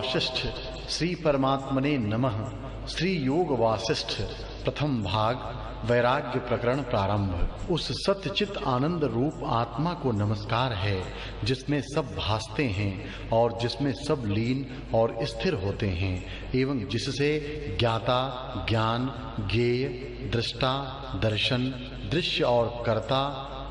वासिष्ठ श्री परमात्मने नमः। श्री योग वासिष्ठ प्रथम भाग वैराग्य प्रकरण प्रारंभ। उस सत्यचित आनंद रूप आत्मा को नमस्कार है जिसमें सब भासते हैं और जिसमें सब लीन और स्थिर होते हैं एवं जिससे ज्ञाता ज्ञान ज्ञेय दृष्टा दर्शन दृश्य और कर्ता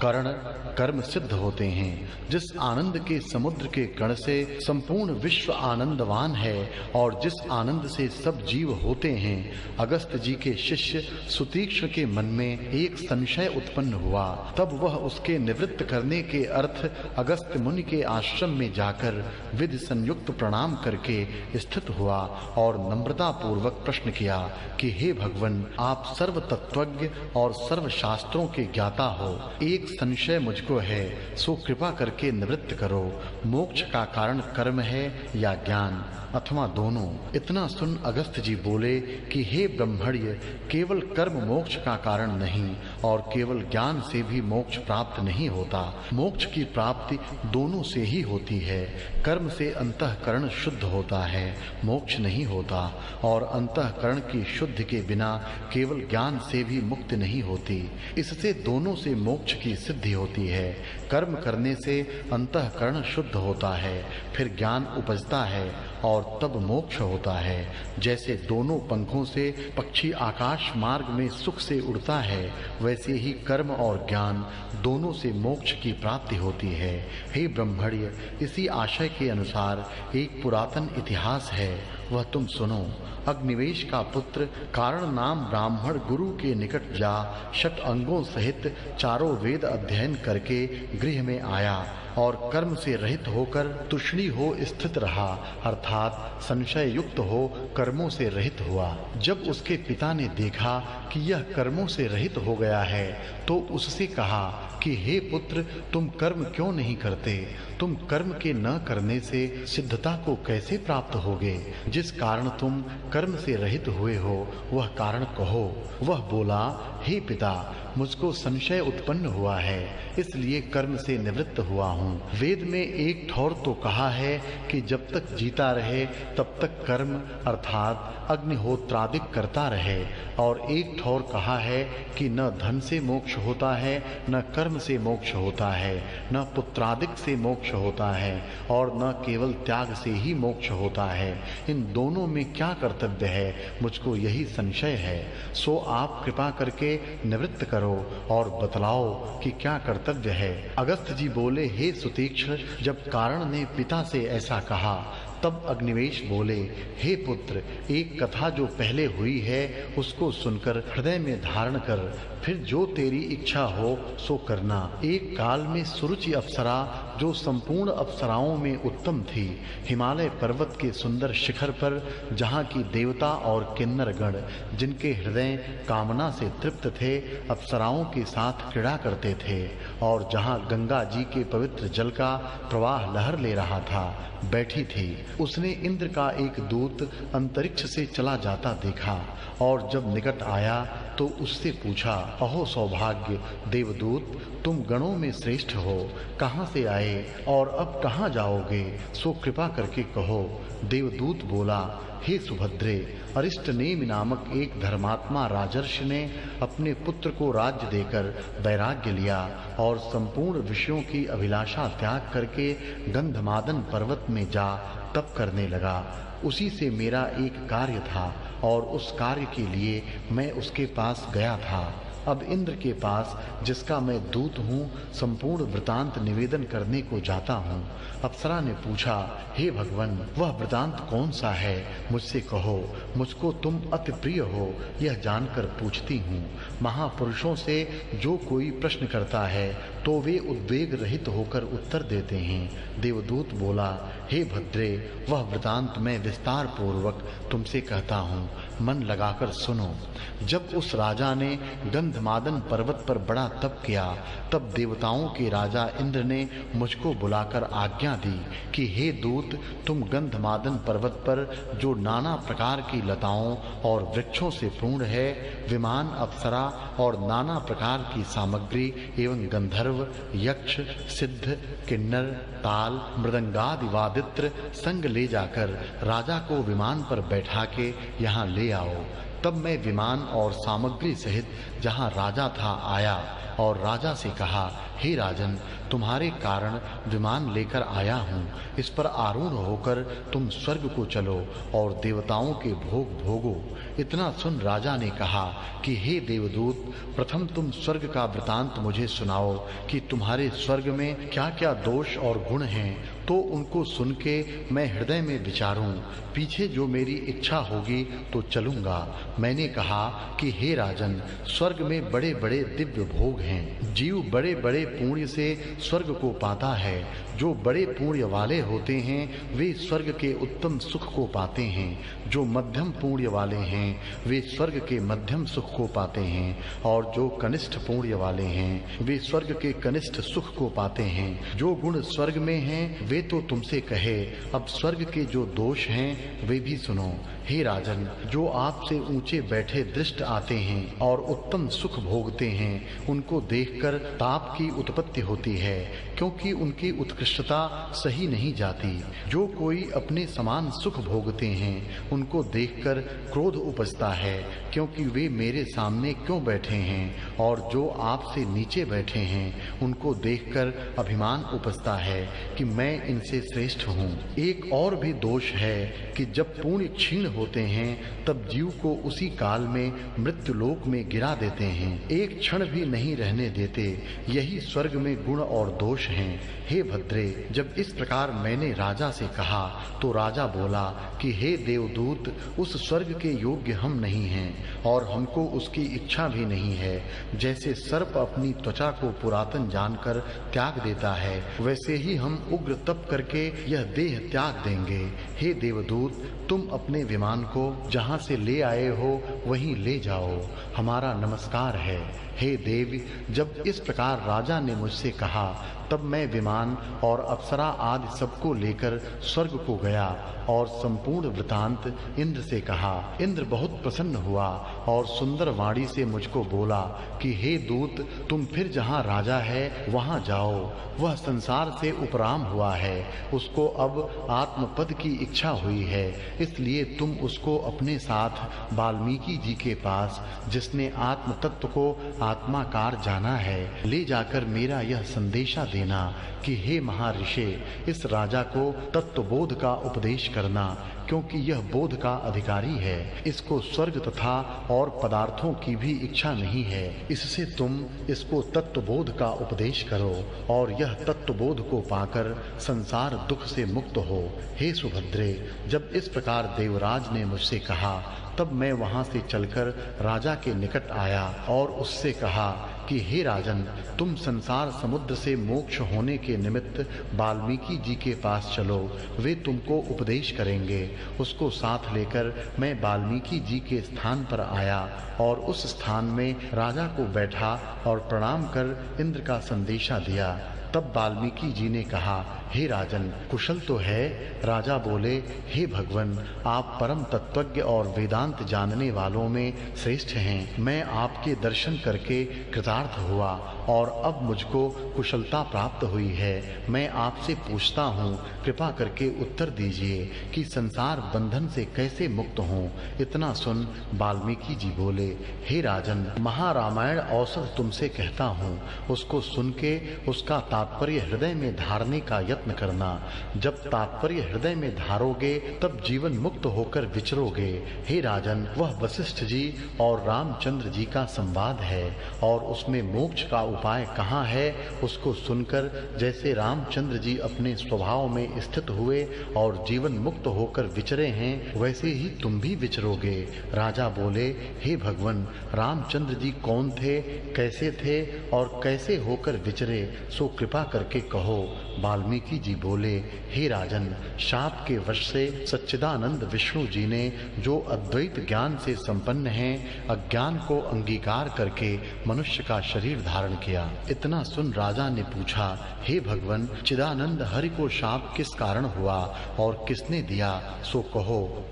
करण कर्म सिद्ध होते हैं। जिस आनंद के समुद्र के कण से संपूर्ण विश्व आनंदवान है और जिस आनंद से सब जीव होते हैं, अगस्त जी के शिष्य सुतीक्ष्ण के मन में एक संशय उत्पन्न हुआ। तब वह उसके निवृत्त करने के अर्थ अगस्त मुनि के आश्रम में जाकर विधि संयुक्त प्रणाम करके स्थित हुआ और नम्रता पूर्वक प्रश्न किया कि हे भगवन, आप सर्व तत्वज्ञ और सर्व शास्त्रों के ज्ञाता हो। एक संशय मुझको है, सो कृपा करके निवृत्त करो। मोक्ष का कारण कर्म है या ज्ञान अथवा दोनों? इतना सुन अगस्त जी बोले कि हे ब्रह्मण्य, केवल कर्म मोक्ष का कारण नहीं और केवल ज्ञान से भी मोक्ष प्राप्त नहीं होता। मोक्ष की प्राप्ति दोनों से ही होती है। कर्म से अंतःकरण शुद्ध होता है, मोक्ष नहीं होता, और अंतःकरण की शुद्धि के बिना केवल ज्ञान से भी मुक्ति नहीं होती। इससे दोनों से मोक्ष की सिद्धि होती है। कर्म करने से अंतःकरण शुद्ध होता है, फिर ज्ञान उपजता है और तब मोक्ष होता है। जैसे दोनों पंखों से पक्षी आकाश मार्ग में सुख से उड़ता है, वैसे ही कर्म और ज्ञान दोनों से मोक्ष की प्राप्ति होती है। हे ब्रह्मण्य, इसी आशय के अनुसार एक पुरातन इतिहास है, वह तुम सुनो। अग्निवेश का पुत्र कारण नाम ब्राह्मण गुरु के निकट जा षट अंगों सहित चारों वेद अध्ययन करके गृह में आया और कर्म से रहित होकर तुष्णी हो स्थित रहा, अर्थात संशय युक्त हो कर्मों से रहित हुआ। जब उसके पिता ने देखा कि यह कर्मों से रहित हो गया है, तो उससे कहा कि हे पुत्र, तुम कर्म क्यों नहीं करते? तुम कर्म के न करने से सिद्धता को कैसे प्राप्त होगे? जिस कारण तुम कर्म से रहित हुए हो, वह कारण कहो। वह बोला, हे पिता, मुझको संशय उत्पन्न हुआ है, इसलिए कर्म से निवृत्त हुआ हूँ। वेद में एक ठौर तो कहा है कि जब तक जीता रहे तब तक कर्म अर्थात अग्निहोत्रादिक करता रहे, और एक ठौर कहा है कि न धन से मोक्ष होता है, न कर्म से मोक्ष होता है, न पुत्रादिक से मोक्ष होता है, और न केवल त्याग से ही मोक्ष होता है। इन दोनों में क्या कर्तव्य है, मुझको यही संशय है। सो आप कृपा करके निवृत्त करो और बतलाओ कि क्या कर्तव्य है। अगस्त जी बोले, हे सुतीक्ष्ण, जब कारण ने पिता से ऐसा कहा तब अग्निवेश बोले, हे पुत्र, एक कथा जो पहले हुई है उसको सुनकर हृदय में धारण कर, फिर जो तेरी इच्छा हो सो करना। एक काल में सुरुचि अप्सरा, जो संपूर्ण अप्सराओं में उत्तम थी, हिमालय पर्वत के सुंदर शिखर पर, जहाँ की देवता और किन्नर गण जिनके हृदय कामना से तृप्त थे, अप्सराओं के साथ क्रीड़ा करते थे, और जहाँ गंगा जी के पवित्र जल का प्रवाह लहर ले रहा था, बैठी थी। उसने इंद्र का एक दूत अंतरिक्ष से चला जाता देखा और जब निकट आया तो उससे पूछा, अहो सौभाग्य देवदूत, तुम गणों में श्रेष्ठ हो, कहाँ से आए और अब कहाँ जाओगे? सो कृपा करके कहो। देवदूत बोला, हे सुभद्रे, अरिष्टनेमि नामक एक धर्मात्मा राजर्षि ने अपने पुत्र को राज्य देकर वैराग्य लिया और संपूर्ण विषयों की अभिलाषा त्याग करके गंधमादन पर्वत में जा तप करने लगा। उसी से मेरा एक कार्य था और उस कार्य के लिए मैं उसके पास गया था। अब इंद्र के पास, जिसका मैं दूत हूँ, संपूर्ण वृतांत निवेदन करने को जाता हूँ। अप्सरा ने पूछा, हे भगवन, वह वृतांत कौन सा है, मुझसे कहो, मुझको तुम अति प्रिय हो यह जानकर पूछती हूँ। महापुरुषों से जो कोई प्रश्न करता है तो वे उद्वेग रहित होकर उत्तर देते हैं। देवदूत बोला, हे भद्रे, वह वृतांत मैं विस्तार पूर्वक तुमसे कहता हूँ। मन लगाकर सुनो। जब उस राजा ने गंधमादन पर्वत पर बड़ा तप किया, तब देवताओं के राजा इंद्र ने मुझको बुलाकर आज्ञा दी कि हे दूत, तुम गंधमादन पर्वत पर जो नाना प्रकार की लताओं और वृक्षों से पूर्ण है, विमान, अप्सरा और नाना प्रकार की सामग्री एवं गंधर्व, यक्ष, सिद्ध, किन्नर, ताल, मृदंगादि वादित्र संग ले जाकर राजा को विमान पर बैठा के यहाँ ले आओ। तब मैं विमान और सामग्री सहित जहाँ राजा था आया और राजा से कहा, हे राजन, तुम्हारे कारण विमान लेकर आया हूँ, इस पर आरूढ़ होकर तुम स्वर्ग को चलो और देवताओं के भोग भोगो। इतना सुन राजा ने कहा कि हे देवदूत, प्रथम तुम स्वर्ग का वृतांत मुझे सुनाओ कि तुम्हारे स्वर्ग में क्या-क्या दोष और गुण हैं, तो उनको सुन के मैं हृदय में विचारूं, पीछे जो मेरी इच्छा होगी तो चलूंगा। मैंने कहा कि हे राजन, स्वर्ग में बड़े-बड़े दिव्य भोग हैं। जीव बड़े-बड़े पुण्य से स्वर्ग को पाता है। जो बड़े पुण्य वाले होते हैं वे स्वर्ग के उत्तम सुख को पाते हैं। जो मध्यम पुण्य वाले हैं वे स्वर्ग के मध्यम सुख को पाते हैं, और जो कनिष्ठ पुण्य वाले हैं वे स्वर्ग के कनिष्ठ सुख को पाते हैं। जो गुण स्वर्ग में हैं वे तो तुमसे कहे, अब स्वर्ग के जो दोष हैं वे भी सुनो। हे राजन, जो आपसे ऊंचे बैठे दृष्ट आते हैं और उत्तम सुख भोगते हैं, उनको देखकर ताप की उत्पत्ति होती है, क्योंकि उनकी उत्कृष्टता सही नहीं जाती। जो कोई अपने समान सुख भोगते हैं उनको देखकर क्रोध उपजता है, क्योंकि वे मेरे सामने क्यों बैठे हैं, और जो आपसे नीचे बैठे हैं उनको देखकर अभिमान उपजता है कि मैं इनसे श्रेष्ठ हूँ। एक और भी दोष है कि जब पुण्य क्षीण होते हैं तब जीव को उसी काल में मृत्युलोक में गिरा देते हैं, एक क्षण भी नहीं रहने देते। यही स्वर्ग में गुण और दोष हैं। हे भद्रे, जब इस प्रकार मैंने राजा से कहा तो राजा बोला कि हे देवदूत, उस स्वर्ग के योग्य हम नहीं हैं और हमको उसकी इच्छा भी नहीं है। जैसे सर्प अपनी त्वचा को पुरातन जानकर त्याग देता है, वैसे ही हम उग्र तप करके यह देह त्याग देंगे। हे देवदूत, तुम अपने विमान को जहाँ से ले आए हो वहीं ले जाओ, हमारा नमस्कार है। हे देव, जब इस प्रकार राजा ने मुझसे कहा तब मैं विमान और अप्सरा आदि सबको लेकर स्वर्ग को गया और संपूर्ण वृतांत इंद्र से कहा। इंद्र बहुत प्रसन्न हुआ और सुंदर वाणी से मुझको बोला कि हे दूत, तुम फिर जहाँ राजा है वहाँ जाओ। वह संसार से उपराम हुआ है, उसको अब आत्मपद की इच्छा हुई है, इसलिए तुम उसको अपने साथ वाल्मीकि जी के पास, जिसने आत्म तत्व को आत्माकार जाना है, ले जाकर मेरा यह संदेशा देना कि हे महर्षि, इस राजा को तत्वबोध का उपदेश करना, क्योंकि यह बोध का अधिकारी है। इसको स्वर्ग तथा और पदार्थों की भी इच्छा नहीं है, इससे तुम इसको तत्वबोध का उपदेश करो और यह तत्वबोध को पाकर संसार दुख से मुक्त हो। हे सुभद्रे, जब इस प्रकार देवराज ने मुझसे कहा तब मैं वहां से चलकर राजा के निकट आया और उससे कहा कि हे राजन, तुम संसार समुद्र से मोक्ष होने के निमित्त वाल्मीकि जी के पास चलो, वे तुमको उपदेश करेंगे। उसको साथ लेकर मैं वाल्मीकि जी के स्थान पर आया और उस स्थान में राजा को बैठा और प्रणाम कर इंद्र का संदेशा दिया। तब वाल्मीकि जी ने कहा, हे राजन, कुशल तो है? राजा बोले, हे भगवन, आप परम तत्वज्ञ और वेदांत जानने वालों में श्रेष्ठ हैं। मैं आपके दर्शन करके कृतार्थ हुआ और अब मुझको कुशलता प्राप्त हुई है। मैं आपसे पूछता हूँ, कृपा करके उत्तर दीजिए कि संसार बंधन से कैसे मुक्त हूँ। इतना सुन वाल्मीकि जी बोले, हे राजन, महारामायण औसत तुमसे कहता हूँ, उसको सुन के उसका तात्पर्य हृदय में धारने का यत्न करना। जब तात्पर्य हृदय में धारोगे तब जीवन मुक्त होकर विचरोगे। हे राजन, वह वशिष्ठ जी और रामचंद्र जी का संवाद है और उसमें मोक्ष का उपाय कहाँ है, उसको सुनकर जैसे रामचंद्र जी अपने स्वभाव में स्थित हुए और जीवन मुक्त होकर विचरे हैं, वैसे ही तुम भी विचरोगे। राजा बोले, हे भगवन, रामचंद्र जी कौन थे, कैसे थे और कैसे होकर विचरे, सो कृपा करके कहो। वाल्मीकि जी बोले, हे राजन, शाप के वश से सच्चिदानंद विष्णु जी ने जो अद्वैत अद्वैत ज्ञान से संपन्न हैं, अज्ञान को अंगीकार करके मनुष्य का शरीर धारण किया। इतना सुन राजा ने पूछा, हे भगवन, चिदानंद हरि को शाप किस कारण हुआ और किसने दिया, सो कहो।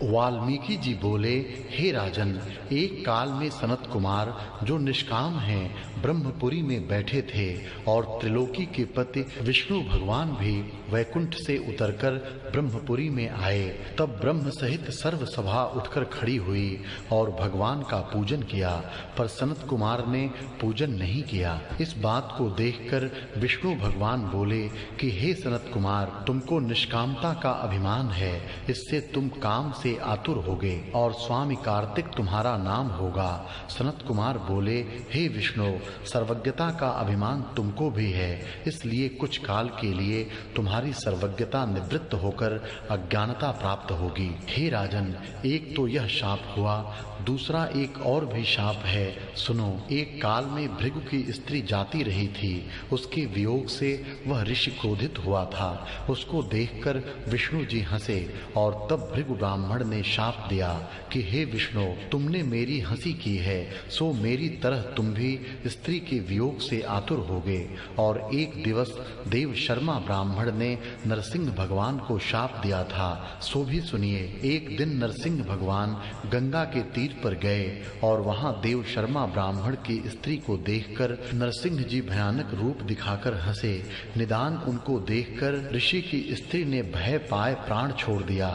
वाल्मीकि जी बोले, हे राजन, एक काल में सनत कुमार जो निष्काम हैं ब्रह्मपुरी में बैठे थे और त्रिलोकी के पति विष्णु भगवान भी वैकुंठ से उतरकर ब्रह्मपुरी में आए। तब ब्रह्म सहित सर्व सभा उठकर खड़ी हुई और भगवान का पूजन किया, पर सनत कुमार ने पूजन नहीं किया। इस बात को देखकर विष्णु भगवान बोले कि हे सनत कुमार, तुमको निष्कामता का अभिमान है, इससे तुम काम से आतुर होगे और स्वामी कार्तिक तुम्हारा नाम होगा। सनत कुमार बोले, हे विष्णु, सर्वज्ञता का अभिमान तुमको भी है, इसलिए कुछ काल के लिए तुम्हारी सर्वज्ञता निवृत्त होकर अज्ञानता प्राप्त होगी। हे राजन, एक तो यह शाप हुआ, दूसरा एक और भी शाप है, सुनो। एक काल में भृगु की स्त्री जाती रही थी, उसके वियोग से वह ऋषि क्रोधित हुआ था। उसको देखकर विष्णु जी हंसे और तब भृगु ब्राह्मण ने शाप दिया कि हे विष्णु, तुमने मेरी हंसी की है, सो मेरी तरह तुम भी स्त्री के वियोग से आतुर होगे। और एक दिवस देव शर्मा ब्राह्मण ने नरसिंह भगवान को शाप दिया था, सो भी सुनिए। एक दिन नरसिंह भगवान गंगा के तीर पर गए और वहां देव शर्मा ब्राह्मण की स्त्री को देखकर नरसिंह जी भयानक रूप दिखाकर हंसे। निदान उनको देखकर ऋषि की स्त्री ने भय पाए प्राण छोड़ दिया।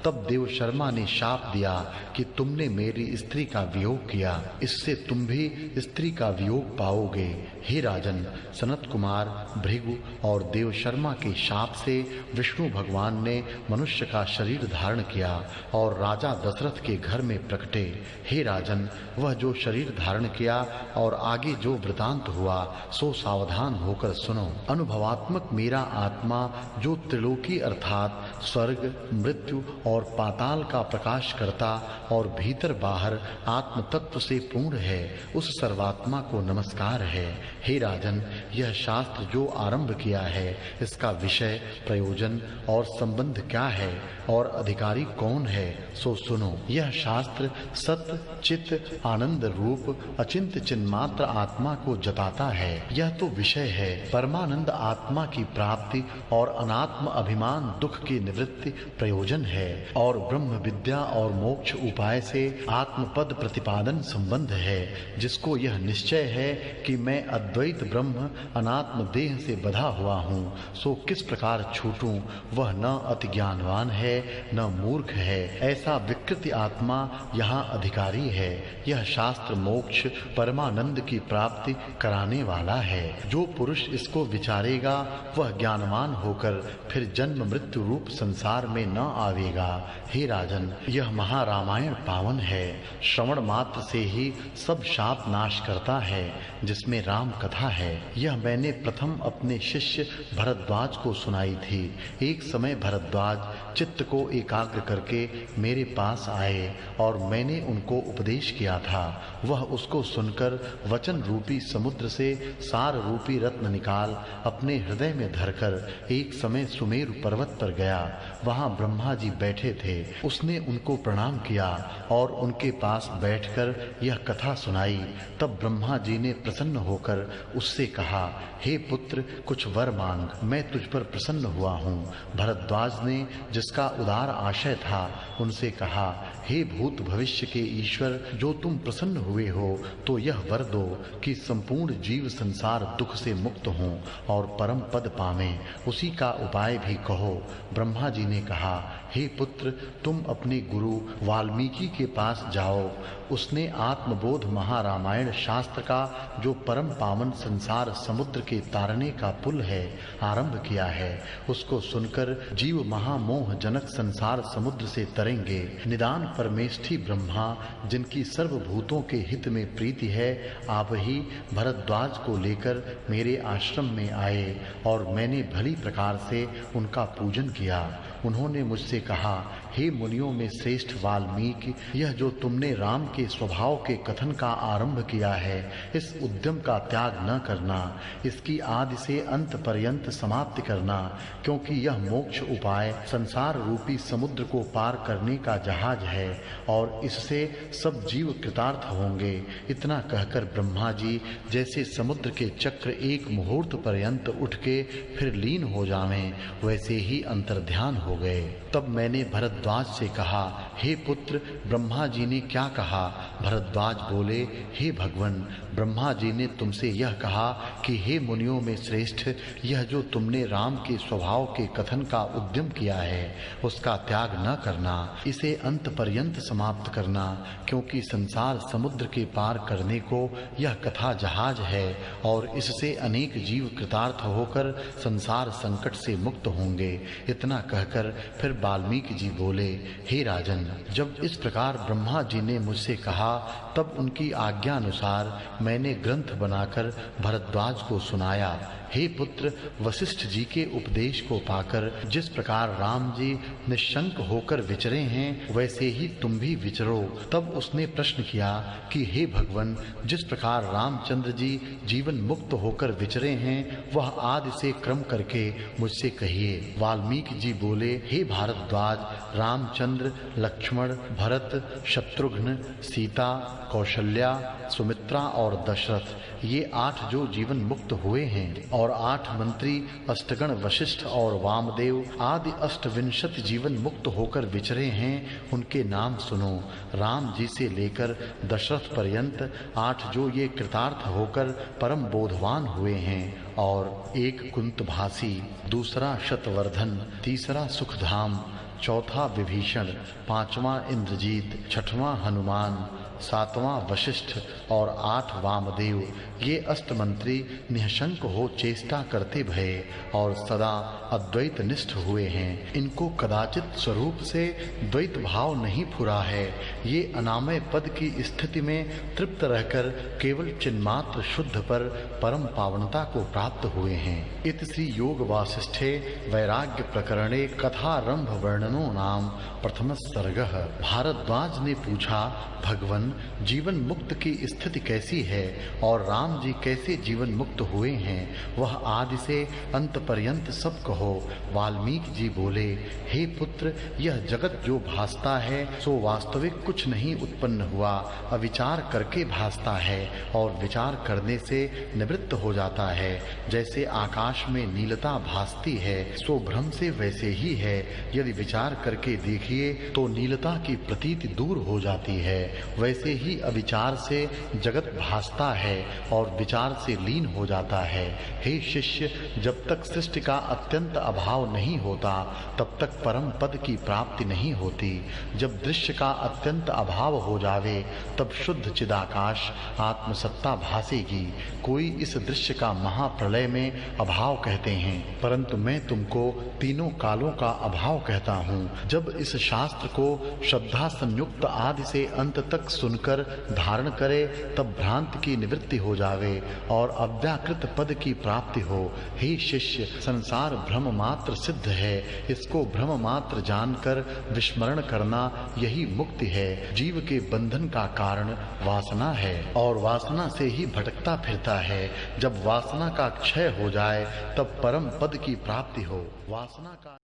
तब देव शर्मा ने शाप दिया कि तुमने मेरी स्त्री का वियोग किया, इससे तुम भी स्त्री का वियोग पाओगे। हे राजन, सनत कुमार, भृगु और देव शर्मा के शाप से विष्णु भगवान ने मनुष्य का शरीर धारण किया और राजा दशरथ के घर में प्रकटे। हे राजन, वह जो शरीर धारण किया और आगे जो वृतांत हुआ, सो सावधान होकर सुनो। अनुभवात्मक मेरा आत्मा जो त्रिलोकी अर्थात स्वर्ग, मृत्यु और पाताल का प्रकाश करता और भीतर बाहर आत्म तत्व से पूर्ण है, उस सर्वात्मा को नमस्कार है। हे राजन, यह शास्त्र जो आरंभ किया है, इसका विषय, प्रयोजन और संबंध क्या है और अधिकारी कौन है, सो सुनो। यह शास्त्र सत्य, चित्त, आनंद रूप अचिंत्य चिन्मात्र आत्मा को जताता है। यह तो विषय है। परमानंद आत्मा की प्राप्ति और अनात्म अभिमान दुख की निवृत्ति प्रयोजन है और ब्रह्म विद्या और मोक्ष उपाय से आत्मपद प्रतिपादन संबंध है, जिसको यह निश्चय है कि मैं अद्वैत ब्रह्म अनात्म देह से बधा हुआ हूँ, सो किस प्रकार छूटूं। वह न अति ज्ञानवान है न मूर्ख है, ऐसा विकृति आत्मा यहाँ अधिकारी है। यह शास्त्र मोक्ष परमानंद की प्राप्ति कराने वाला है। जो पुरुष इसको विचारेगा वह ज्ञानवान होकर फिर जन्म मृत्यु रूप संसार में न आवेगा। हे राजन, यह महारामायण पावन है, श्रवण मात्र से ही सब शाप नाश करता है, जिसमें राम कथा है। यह मैंने प्रथम अपने शिष्य भरद्वाज को सुनाई थी। एक समय भरद्वाज चित्त को एकाग्र करके मेरे पास आए और मैंने उनको उपदेश किया था। वह उसको सुनकर वचन रूपी समुद्र से सार रूपी रत्न निकाल अपने हृदय में धरकर एक समय सुमेरु पर्वत पर गया। वहां ब्रह्मा जी बैठे थे। उसने उनको प्रणाम किया और उनके पास बैठकर यह कथा सुनाई। तब ब्रह्मा जी ने प्रसन्न होकर उससे कहा, हे पुत्र, कुछ वर मांग, मैं तुझ पर प्रसन्न हुआ हूँ। भरद्वाज ने, जिसका उदार आशय था, उनसे कहा, हे भूत भविष्य के ईश्वर, जो तुम प्रसन्न हुए हो तो यह वर दो कि संपूर्ण जीव संसार दुख से मुक्त हों और परम पद पावें। उसी का उपाय भी कहो। ब्रह्मा जी ने कहा, हे पुत्र, तुम अपने गुरु वाल्मीकि के पास जाओ। उसने आत्मबोध महारामायण शास्त्र का, जो परम पावन संसार समुद्र के तारने का पुल है, आरंभ किया है। उसको सुनकर जीव महामोह जनक संसार समुद्र से तरेंगे। निदान परमेष्ठी ब्रह्मा, जिनकी सर्वभूतों के हित में प्रीति है, आप ही भरद्वाज को लेकर मेरे आश्रम में आए और मैंने भली प्रकार से उनका पूजन किया। उन्होंने मुझसे कहा, हे मुनियों में श्रेष्ठ वाल्मीकि, यह जो तुमने राम के स्वभाव के कथन का आरंभ किया है, इस उद्यम का त्याग न करना, इसकी आदि से अंत पर्यंत समाप्ति करना, क्योंकि यह मोक्ष उपाय संसार रूपी समुद्र को पार करने का जहाज है और इससे सब जीव कृतार्थ होंगे। इतना कहकर ब्रह्मा जी जैसे समुद्र के चक्र एक मुहूर्त पर्यंत उठ के फिर लीन हो जावें, वैसे ही अंतर्ध्यान हो गए। तब मैंने भरद्वाज से कहा, हे पुत्र, ब्रह्मा जी ने क्या कहा? भरद्वाज बोले, हे भगवन, ब्रह्मा जी ने तुमसे यह कहा कि हे मुनियों में श्रेष्ठ, यह जो तुमने राम के स्वभाव के कथन का उद्यम किया है, उसका त्याग न करना, इसे अंत पर्यंत समाप्त करना, क्योंकि संसार समुद्र के पार करने को यह कथा जहाज है और इससे अनेक जीव कृतार्थ होकर संसार संकट से मुक्त होंगे। इतना कहकर फिर वाल्मीकि जी बोले, हे राजन, जब इस प्रकार ब्रह्मा जी ने मुझसे कहा, तब उनकी आज्ञा अनुसार मैंने ग्रंथ बनाकर भरद्वाज को सुनाया। हे पुत्र, वशिष्ठ जी के उपदेश को पाकर जिस प्रकार राम जी निशंक होकर विचरे हैं, वैसे ही तुम भी विचरो। तब उसने प्रश्न किया कि हे भगवन, जिस प्रकार रामचंद्र जी जीवन मुक्त होकर विचरे हैं, वह आदि से क्रम करके मुझसे कहिए। वाल्मीकि जी बोले, हे भारद्वाज, रामचंद्र, लक्ष्मण, भरत, शत्रुघ्न, सीता, कौशल्या, सुमित्रा और दशरथ, ये 8 जो जीवन मुक्त हुए हैं और 8 मंत्री अष्टगण वशिष्ठ और वामदेव आदि 28 जीवन मुक्त होकर विचरे हैं, उनके नाम सुनो। राम जी से लेकर दशरथ पर्यंत 8 जो ये कृतार्थ होकर परम बोधवान हुए हैं, और एक कुंतभासी, दूसरा शतवर्धन, तीसरा सुखधाम, चौथा विभीषण, पांचवा इंद्रजीत, छठवां हनुमान, सातवां वशिष्ठ और 8 वामदेव, ये अष्टमंत्री निःशंक हो चेष्टा करते भये और सदा अद्वैत निष्ठ हुए हैं। इनको कदाचित स्वरूप से द्वैत भाव नहीं फुरा है। ये अनामय पद की स्थिति में तृप्त रहकर केवल चिन्मात्र शुद्ध पर परम पावनता को प्राप्त हुए हैं। इत श्री योग वासिष्ठे वैराग्य प्रकरणे कथारंभ वर्णनो नाम प्रथम सर्गः। भारद्वाज ने पूछा, भगवन, जीवन मुक्त की स्थिति कैसी है और राम जी कैसे जीवन मुक्त हुए हैं, वह आदि से अंत पर्यंत सब कहो। वाल्मीकि जी बोले, हे पुत्र, यह जगत जो भासता है सो वास्तविक कुछ नहीं उत्पन्न हुआ, अविचार करके भासता है और विचार करने से निवृत्त हो जाता है। जैसे आकाश में नीलता भासती है सो भ्रम से वैसे ही है, यदि विचार करके देखिए तो नीलता की प्रतीति दूर हो जाती है। वैसे ही अविचार से जगत भासता है और विचार से लीन हो जाता है। हे शिष्य, जब तक सृष्टि का अत्यंत अभाव नहीं होता तब तक परम पद की प्राप्ति नहीं होती। जब दृश्य का अत्यंत अभाव हो जावे तब शुद्ध चिदाकाश आत्मसत्ता भासेगी। कोई इस दृश्य का महाप्रलय में अभाव कहते हैं, परंतु मैं तुमको तीनों कालों का अभाव कहता हूँ। जब इस शास्त्र को श्रद्धा संयुक्त आदि से अंत तक सुनकर धारण करे तब भ्रांति की निवृत्ति हो जावे और अव्याकृत पद की प्राप्ति हो। हे शिष्य, संसार भ्रम मात्र सिद्ध है, इसको भ्रम मात्र जानकर विस्मरण करना यही मुक्ति है। जीव के बंधन का कारण वासना है और वासना से ही भटकता फिरता है। जब वासना का क्षय हो जाए तब परम पद की प्राप्ति हो। वासना का